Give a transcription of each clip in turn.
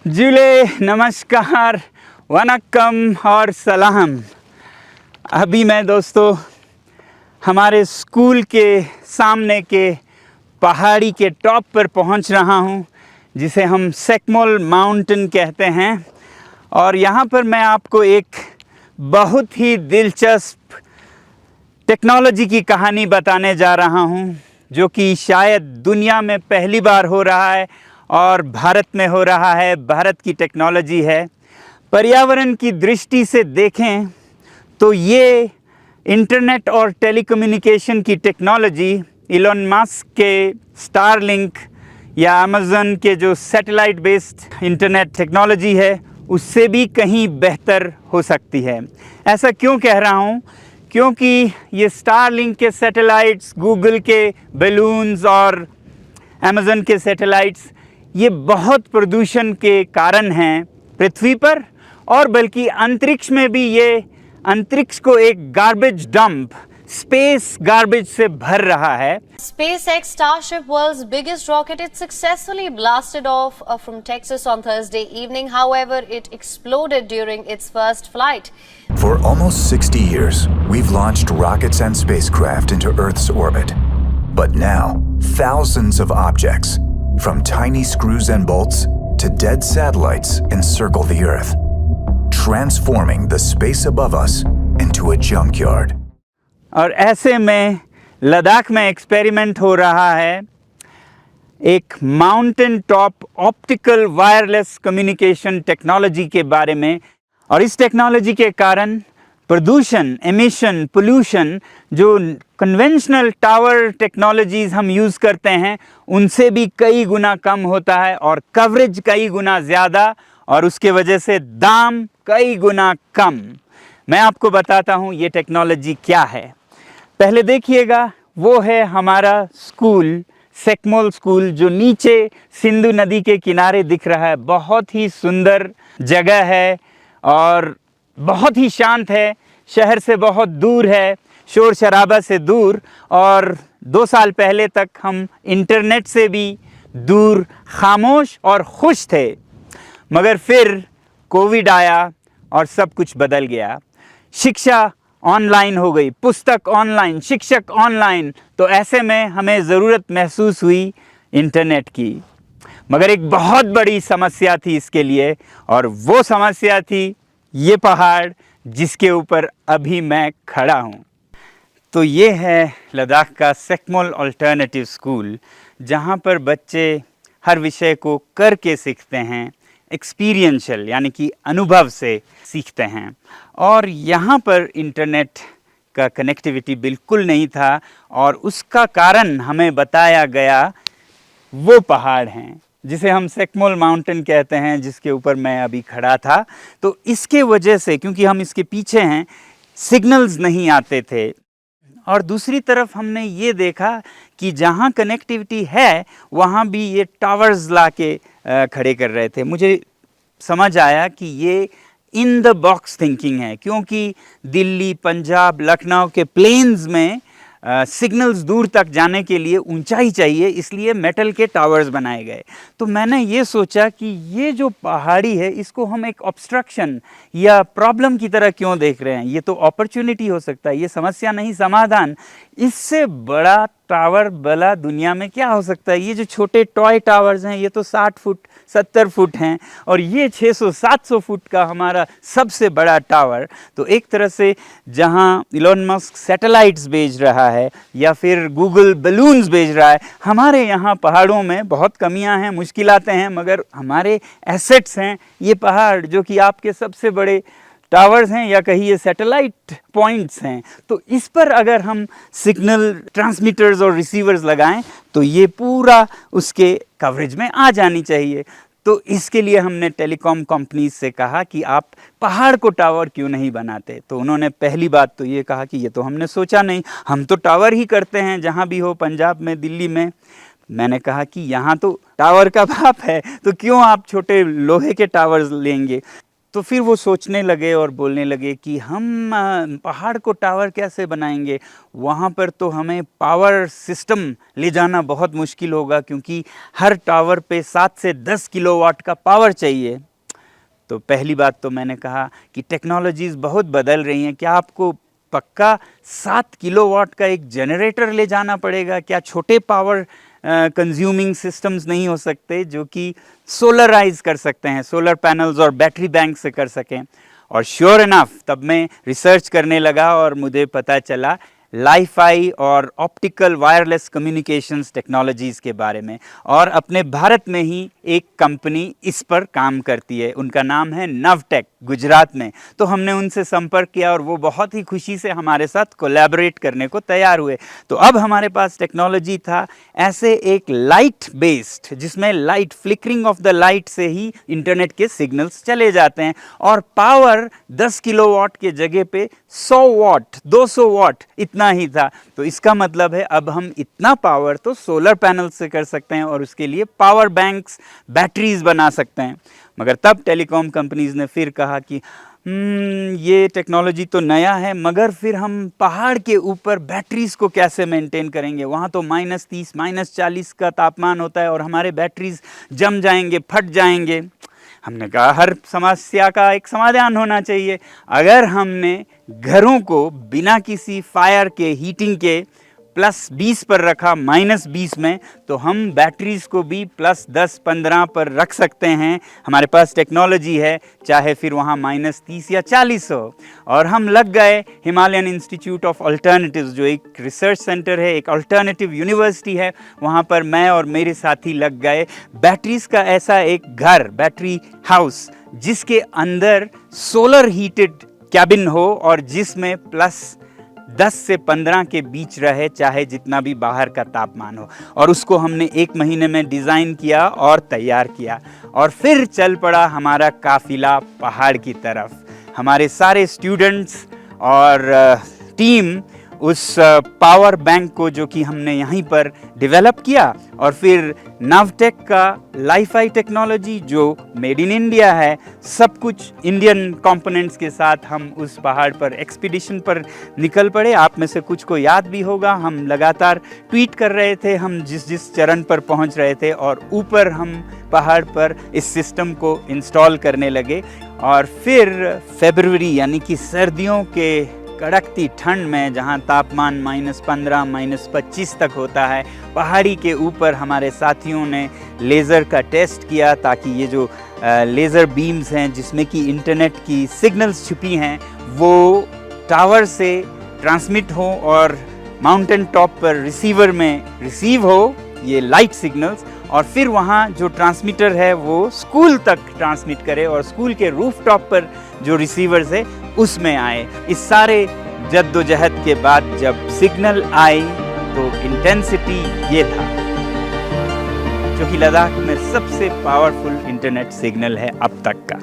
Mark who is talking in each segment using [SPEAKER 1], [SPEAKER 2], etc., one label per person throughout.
[SPEAKER 1] जुले नमस्कार, वनक्कम और सलाम। अभी मैं दोस्तों हमारे स्कूल के सामने के पहाड़ी के टॉप पर पहुंच रहा हूं, जिसे हम सेकमोल माउंटेन कहते हैं। और यहाँ पर मैं आपको एक बहुत ही दिलचस्प टेक्नोलॉजी की कहानी बताने जा रहा हूं, जो कि शायद दुनिया में पहली बार हो रहा है और भारत में हो रहा है। भारत की टेक्नोलॉजी है। पर्यावरण की दृष्टि से देखें तो ये इंटरनेट और टेलीकम्युनिकेशन की टेक्नोलॉजी इलॉन मस्क के स्टारलिंक या अमेज़न के जो सैटेलाइट बेस्ड इंटरनेट टेक्नोलॉजी है, उससे भी कहीं बेहतर हो सकती है। ऐसा क्यों कह रहा हूँ? क्योंकि ये स्टारलिंक के सैटेलाइट्स, गूगल के बलून्स और अमेज़न के सैटेलाइट्स, ये बहुत प्रदूषण के कारण हैं पृथ्वी पर, और बल्कि अंतरिक्ष में भी ये अंतरिक्ष को एक गार्बेज डंप, स्पेस गार्बेज से भर रहा है।
[SPEAKER 2] SpaceX Starship, world's biggest rocket, it successfully blasted off from Texas on Thursday evening. However, it exploded during its first flight.
[SPEAKER 3] For almost 60 years, we've launched rockets and spacecraft into Earth's orbit. But now, thousands of objects, from tiny screws and bolts to dead satellites, encircle the Earth, transforming the space above us into a junkyard.
[SPEAKER 1] और ऐसे में लद्दाख में experiment हो रहा है एक mountain top optical wireless communication technology के बारे में। और इस टेक्नोलॉजी के कारण प्रदूषण, एमिशन, पोल्यूशन, जो कन्वेंशनल टावर टेक्नोलॉजीज़ हम यूज़ करते हैं, उनसे भी कई गुना कम होता है, और कवरेज कई गुना ज़्यादा, और उसके वजह से दाम कई गुना कम। मैं आपको बताता हूँ ये टेक्नोलॉजी क्या है। पहले देखिएगा, वो है हमारा स्कूल, सेकमोल स्कूल, जो नीचे सिंधु नदी के किनारे दिख रहा है। बहुत ही सुंदर जगह है और बहुत ही शांत है, शहर से बहुत दूर है, शोर शराबा से दूर। और 2 साल पहले तक हम इंटरनेट से भी दूर, खामोश और खुश थे। मगर फिर कोविड आया और सब बदल बदल गया। शिक्षा ऑनलाइन हो गई, पुस्तक ऑनलाइन, शिक्षक ऑनलाइन। तो ऐसे में हमें ज़रूरत महसूस हुई इंटरनेट की। मगर एक बहुत बड़ी समस्या थी इसके लिए, और वो समस्या थी ये पहाड़ जिसके ऊपर अभी मैं खड़ा हूँ। तो ये है लद्दाख का सेकमोल अल्टरनेटिव स्कूल, जहाँ पर बच्चे हर विषय को करके सीखते हैं, एक्सपीरियंशियल यानी कि अनुभव से सीखते हैं। और यहाँ पर इंटरनेट का कनेक्टिविटी बिल्कुल नहीं था, और उसका कारण हमें बताया गया वो पहाड़ हैं जिसे हम सेकमोल माउंटेन कहते हैं, जिसके ऊपर मैं अभी खड़ा था। तो इसके वजह से, क्योंकि हम इसके पीछे हैं, सिग्नल्स नहीं आते थे। और दूसरी तरफ हमने ये देखा कि जहाँ कनेक्टिविटी है वहाँ भी ये टावर्स ला के खड़े कर रहे थे। मुझे समझ आया कि ये इन द बॉक्स थिंकिंग है, क्योंकि दिल्ली, पंजाब, लखनऊ के प्लेन्स में सिग्नल्स दूर तक जाने के लिए ऊंचाई चाहिए, इसलिए मेटल के टावर्स बनाए गए। तो मैंने ये सोचा कि ये जो पहाड़ी है, इसको हम एक ऑब्स्ट्रक्शन या प्रॉब्लम की तरह क्यों देख रहे हैं? ये तो अपॉर्चुनिटी हो सकता है, ये समस्या नहीं समाधान। इससे बड़ा टावर भला दुनिया में क्या हो सकता है? ये जो छोटे टॉय टावर्स हैं, ये तो 60 फुट 70 फुट हैं, और ये 600-700 फुट का हमारा सबसे बड़ा टावर। तो एक तरह से जहां इलॉन मस्क सैटेलाइट्स भेज रहा है या फिर गूगल बलून्स भेज रहा है, हमारे यहाँ पहाड़ों में बहुत कमियां हैं, मुश्किलातें हैं, मगर हमारे एसेट्स हैं ये पहाड़, जो कि आपके सबसे बड़े टावर्स हैं या कहिए सैटेलाइट पॉइंट्स हैं। तो इस पर अगर हम सिग्नल ट्रांसमीटर्स और रिसीवर्स लगाएं तो ये पूरा उसके कवरेज में आ जानी चाहिए। तो इसके लिए हमने टेलीकॉम कंपनीज से कहा कि आप पहाड़ को टावर क्यों नहीं बनाते। तो उन्होंने पहली बात तो ये कहा कि ये तो हमने सोचा नहीं, हम तो टावर ही करते हैं जहाँ भी हो, पंजाब में, दिल्ली में। मैंने कहा कि यहाँ तो टावर का बाप है, तो क्यों आप छोटे लोहे के टावर्स लेंगे। तो फिर वो सोचने लगे और बोलने लगे कि हम पहाड़ को टावर कैसे बनाएंगे, वहाँ पर तो हमें पावर सिस्टम ले जाना बहुत मुश्किल होगा क्योंकि हर टावर पे 7 से 10 किलोवाट का पावर चाहिए। तो पहली बात तो मैंने कहा कि टेक्नोलॉजीज़ बहुत बदल रही हैं, क्या आपको पक्का 7 किलोवाट का एक जनरेटर ले जाना पड़ेगा? क्या छोटे पावर कंज्यूमिंग सिस्टम्स नहीं हो सकते जो कि सोलराइज कर सकते हैं, सोलर पैनल्स और बैटरी बैंक से कर सकें? और श्योर इनफ तब मैं रिसर्च करने लगा और मुझे पता चला लाईफाई और ऑप्टिकल वायरलेस कम्युनिकेशंस टेक्नोलॉजीज़ के बारे में। और अपने भारत में ही एक कंपनी इस पर काम करती है, उनका नाम है नवटेक, गुजरात में। तो हमने उनसे संपर्क किया और वो बहुत ही खुशी से हमारे साथ कोलैबोरेट करने को तैयार हुए। तो अब हमारे पास टेक्नोलॉजी था ऐसे एक लाइट बेस्ड, जिसमें light flickering of the light से ही इंटरनेट के सिग्नल्स चले जाते हैं और पावर 10 किलोवाट के जगह पे 100 वाट 200 वाट इतना ही था। तो इसका मतलब है अब हम इतना पावर तो सोलर पैनल से कर सकते हैं और उसके लिए पावर बैंक्स, बैटरीज बना सकते हैं। मगर तब टेलीकॉम कंपनीज ने फिर कहा कि ये टेक्नोलॉजी तो नया है, मगर फिर हम पहाड़ के ऊपर बैटरीज को कैसे मेंटेन करेंगे? वहाँ तो -30 -40 का तापमान होता है और हमारे बैटरीज जम जाएंगे, फट जाएंगे। हमने कहा हर समस्या का एक समाधान होना चाहिए। अगर हमने घरों को बिना किसी फायर के, हीटिंग के +20 पर रखा -20 में, तो हम बैटरीज को भी +10 15 पर रख सकते हैं। हमारे पास टेक्नोलॉजी है, चाहे फिर वहाँ -30 या 40 हो। और हम लग गए हिमालयन इंस्टीट्यूट ऑफ अल्टरनेटिव्स, जो एक रिसर्च सेंटर है, एक अल्टरनेटिव यूनिवर्सिटी है, वहाँ पर मैं और मेरे साथी लग गए बैटरीज का ऐसा एक घर, बैटरी हाउस, जिसके अंदर सोलर हीटेड कैबिन हो और जिसमें +10 से 15 के बीच रहे, चाहे जितना भी बाहर का तापमान हो। और उसको हमने 1 महीने में डिज़ाइन किया और तैयार किया और फिर चल पड़ा हमारा काफिला पहाड़ की तरफ। हमारे सारे स्टूडेंट्स और टीम उस पावर बैंक को, जो कि हमने यहीं पर डेवलप किया, और फिर नवटेक का लाईफाई टेक्नोलॉजी जो मेड इन इंडिया है, सब कुछ इंडियन कंपोनेंट्स के साथ हम उस पहाड़ पर एक्सपीडिशन पर निकल पड़े। आप में से कुछ को याद भी होगा, हम लगातार ट्वीट कर रहे थे हम जिस चरण पर पहुंच रहे थे, और ऊपर हम पहाड़ पर इस सिस्टम को इंस्टॉल करने लगे। और फिर फरवरी यानी कि सर्दियों के कड़कती ठंड में, जहां तापमान -15 -25 तक होता है, पहाड़ी के ऊपर हमारे साथियों ने लेज़र का टेस्ट किया ताकि ये जो लेज़र बीम्स हैं जिसमें कि इंटरनेट की सिग्नल्स छुपी हैं, वो टावर से ट्रांसमिट हो और माउंटेन टॉप पर रिसीवर में रिसीव हो ये लाइट सिग्नल्स, और फिर वहाँ जो ट्रांसमीटर है वो स्कूल तक ट्रांसमिट करे और स्कूल के रूफटॉप पर जो रिसीवर्स है उसमें आए। इस सारे जद्दोजहद के बाद जब सिग्नल आई तो इंटेंसिटी ये था, जो कि लद्दाख में सबसे पावरफुल इंटरनेट सिग्नल है अब तक का।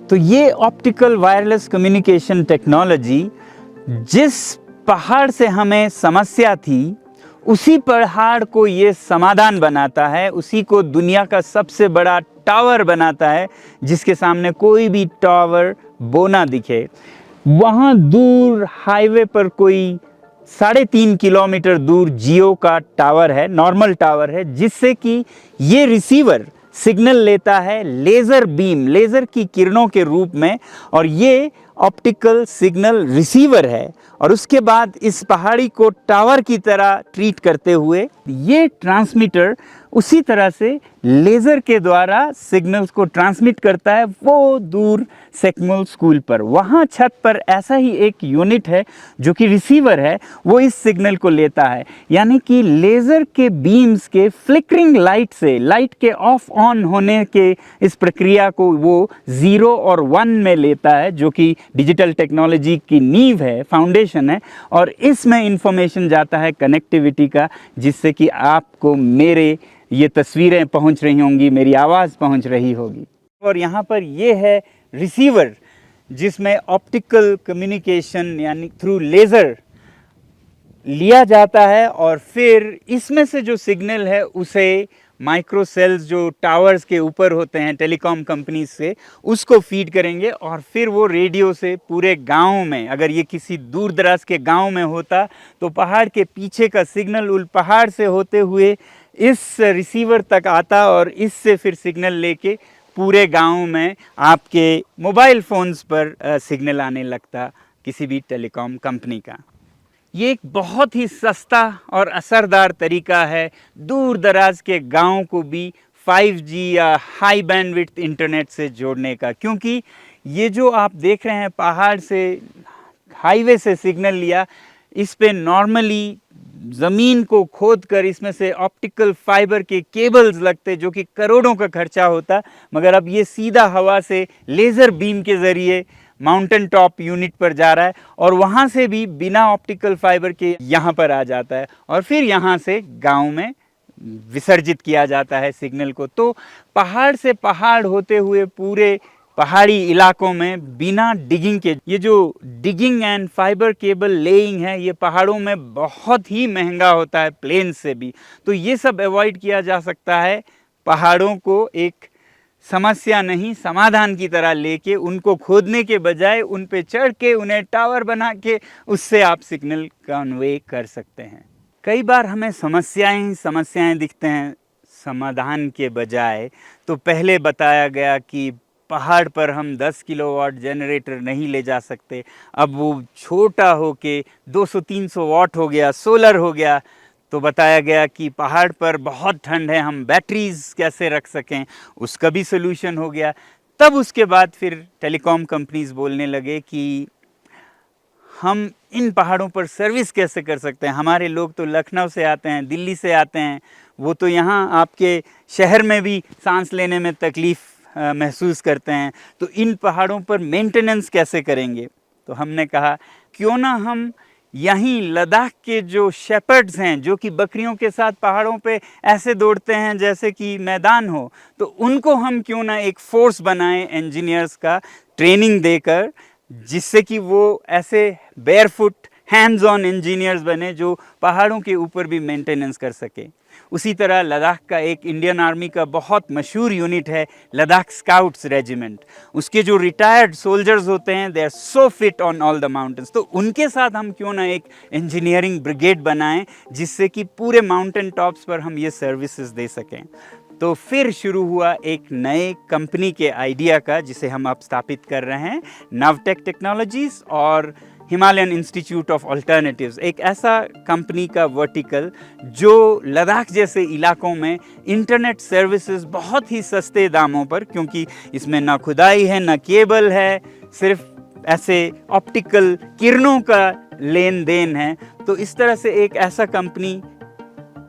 [SPEAKER 1] तो ये ऑप्टिकल वायरलेस कम्युनिकेशन टेक्नोलॉजी जिस पहाड़ से हमें समस्या थी, उसी पहाड़ को ये समाधान बनाता है, उसी को दुनिया का सबसे बड़ा टावर बनाता है, जिसके सामने कोई भी टावर बोना दिखे। वहाँ दूर हाईवे पर कोई 3.5 किलोमीटर दूर जियो का टावर है, नॉर्मल टावर है, जिससे कि ये रिसीवर सिग्नल लेता है लेज़र बीम, लेज़र की किरणों के रूप में, और ये ऑप्टिकल सिग्नल रिसीवर है। और उसके बाद इस पहाड़ी को टावर की तरह ट्रीट करते हुए ये ट्रांसमीटर उसी तरह से लेज़र के द्वारा सिग्नल्स को ट्रांसमिट करता है वो दूर सेकमल स्कूल पर। वहाँ छत पर ऐसा ही एक यूनिट है जो कि रिसीवर है, वो इस सिग्नल को लेता है। यानी कि लेज़र के बीम्स के फ्लिकरिंग लाइट से, लाइट के ऑफ ऑन होने के इस प्रक्रिया को वो 0 और 1 में लेता है, जो कि डिजिटल टेक्नोलॉजी की नींव है, फाउंडेशन है। और इसमें इंफॉर्मेशन जाता है कनेक्टिविटी का, जिससे कि आपको मेरे ये तस्वीरें पहुंच रही होंगी, मेरी आवाज़ पहुंच रही होगी। और यहाँ पर ये है रिसीवर, जिसमें ऑप्टिकल कम्युनिकेशन यानी थ्रू लेज़र लिया जाता है, और फिर इसमें से जो सिग्नल है उसे माइक्रो सेल्स जो टावर्स के ऊपर होते हैं टेलीकॉम कंपनीज से, उसको फीड करेंगे और फिर वो रेडियो से पूरे गांव में, अगर ये किसी दूर दराज के गांव में होता तो पहाड़ के पीछे का सिग्नल उन पहाड़ से होते हुए इस रिसीवर तक आता और इससे फिर सिग्नल लेके पूरे गांव में आपके मोबाइल फ़ोन्स पर सिग्नल आने लगता किसी भी टेलीकॉम कंपनी का। ये एक बहुत ही सस्ता और असरदार तरीका है दूर दराज के गांव को भी 5G या हाई बैंडविड्थ इंटरनेट से जोड़ने का, क्योंकि ये जो आप देख रहे हैं पहाड़ से हाईवे से सिग्नल लिया, इस पे नॉर्मली ज़मीन को खोद कर इसमें से ऑप्टिकल फाइबर के केबल्स लगते जो कि करोड़ों का खर्चा होता, मगर अब ये सीधा हवा से लेज़र बीम के ज़रिए माउंटेन टॉप यूनिट पर जा रहा है और वहाँ से भी बिना ऑप्टिकल फाइबर के यहाँ पर आ जाता है और फिर यहाँ से गांव में विसर्जित किया जाता है सिग्नल को। तो पहाड़ से पहाड़ होते हुए पूरे पहाड़ी इलाकों में बिना डिगिंग के, ये जो digging and fibre cable laying है ये पहाड़ों में बहुत ही महंगा होता है प्लेन से भी, तो ये सब अवॉइड किया जा सकता है। पहाड़ों को एक समस्या नहीं समाधान की तरह लेके उनको खोदने के बजाय उन पे चढ़ के उन्हें टावर बना के उससे आप सिग्नल कन्वे कर सकते हैं। कई बार हमें समस्याएं दिखते हैं समाधान के बजाय। तो पहले बताया गया कि पहाड़ पर हम 10 किलोवाट जनरेटर नहीं ले जा सकते, अब वो छोटा होके 200-300 वाट हो गया, सोलर हो गया। तो बताया गया कि पहाड़ पर बहुत ठंड है, हम बैटरीज कैसे रख सकें, उसका भी सोल्यूशन हो गया। तब उसके बाद फिर टेलीकॉम कंपनीज बोलने लगे कि हम इन पहाड़ों पर सर्विस कैसे कर सकते हैं, हमारे लोग तो लखनऊ से आते हैं, दिल्ली से आते हैं, वो तो यहाँ आपके शहर में भी सांस लेने में तकलीफ़ महसूस करते हैं, तो इन पहाड़ों पर मेंटेनेंस कैसे करेंगे। तो हमने कहा क्यों ना हम यहीं लद्दाख के जो शेपर्ड्स हैं जो कि बकरियों के साथ पहाड़ों पे ऐसे दौड़ते हैं जैसे कि मैदान हो, तो उनको हम क्यों ना एक फोर्स बनाएं इंजीनियर्स का ट्रेनिंग देकर, जिससे कि वो ऐसे बेयरफुट हैंड्स ऑन इंजीनियर्स बने जो पहाड़ों के ऊपर भी मेंटेनेंस कर सके। उसी तरह लद्दाख का एक इंडियन आर्मी का बहुत मशहूर यूनिट है लद्दाख स्काउट्स रेजिमेंट। उसके जो रिटायर्ड सोल्जर्स होते हैं they are so fit on all the mountains, तो उनके साथ हम क्यों ना एक इंजीनियरिंग ब्रिगेड बनाएं जिससे कि पूरे माउंटेन टॉप्स पर हम ये सर्विसेज दे सकें। तो फिर शुरू हुआ एक नए कंपनी के आइडिया का जिसे हम अब स्थापित कर रहे हैं, नवटेक टेक्नोलॉजीज़ और हिमालयन इंस्टीट्यूट ऑफ अल्टरनेटिव्स, एक ऐसा कंपनी का वर्टिकल जो लद्दाख जैसे इलाकों में इंटरनेट सर्विसेज बहुत ही सस्ते दामों पर, क्योंकि इसमें ना खुदाई है ना केबल है, सिर्फ ऐसे ऑप्टिकल किरणों का लेन देन है, तो इस तरह से एक ऐसा कंपनी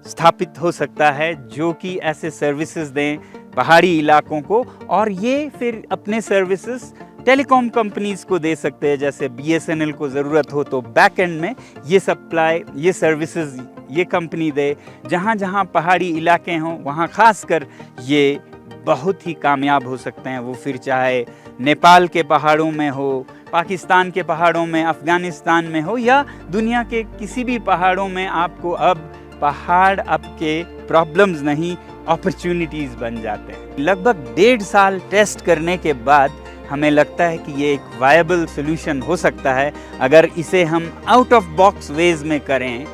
[SPEAKER 1] स्थापित हो सकता है जो कि ऐसे सर्विसेज दें पहाड़ी इलाकों को, और ये फिर अपने सर्विसेज टेलीकॉम कंपनीज को दे सकते हैं। जैसे BSNL को ज़रूरत हो तो बैक एंड में ये सप्लाई, ये सर्विसेज ये कंपनी दे। जहाँ जहाँ पहाड़ी इलाके हों वहाँ खासकर ये बहुत ही कामयाब हो सकते हैं। वो फिर चाहे नेपाल के पहाड़ों में हो, पाकिस्तान के पहाड़ों में, अफ़गानिस्तान में हो, या दुनिया के किसी भी पहाड़ों में, आपको अब पहाड़ आपके प्रॉब्लम्स नहीं अपॉर्चुनिटीज़ बन जाते हैं। लगभग 1.5 साल टेस्ट करने के बाद हमें लगता है कि ये एक वायबल सोल्यूशन हो सकता है अगर इसे हम आउट ऑफ बॉक्स वेज में करें,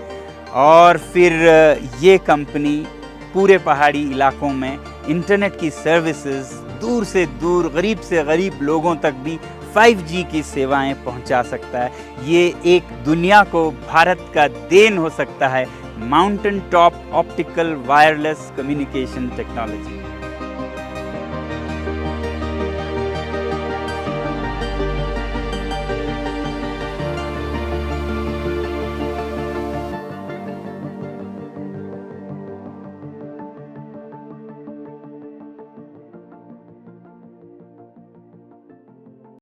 [SPEAKER 1] और फिर ये कंपनी पूरे पहाड़ी इलाकों में इंटरनेट की सर्विसेज दूर से दूर, गरीब से गरीब लोगों तक भी 5G की सेवाएं पहुंचा सकता है। ये एक दुनिया को भारत का देन हो सकता है, mountain top optical wireless communication technology.